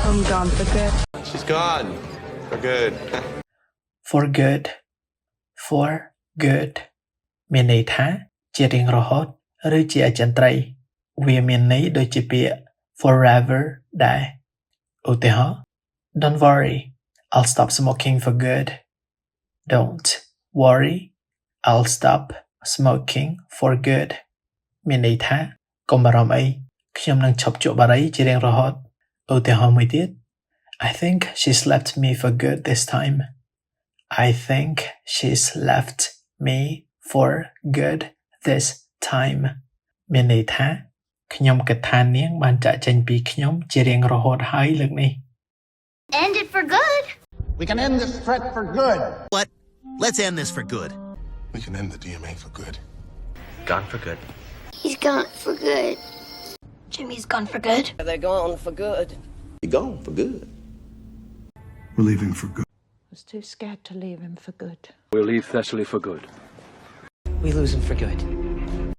I'm gone for good. She's gone for good. For good for good មានន័យថាជារៀងរហូតឬជាអចិន្ត្រៃយ៍វាមានន័យដូចជាពាក្យ forever ដែរឧទាហរណ៍ Don't worry I'll stop smoking for good Don't worry I'll stop smoking for good មានន័យថាកុំបារម្ភអីខ្ញុំនឹងឈប់ជក់បារីជារៀងរហូតឧទាហរណ៍មួយទៀត I think she's left me for good this time I think she's left me for good this time មានន័យថាខ្ញុំគិតថានាងបានចាកចេញពីខ្ញុំជារៀងរហូតហើយលើកនេះ End it for good. We can end this threat for good. What? Let's end this for good. We can end the DMA for good. Gone for good. He's gone for good. Jimmy's gone for good. They're gone for good. You're gone for good. We're leaving for good. I was too scared to leave him for good. We'll leave Thessaly for good. We lose him for good.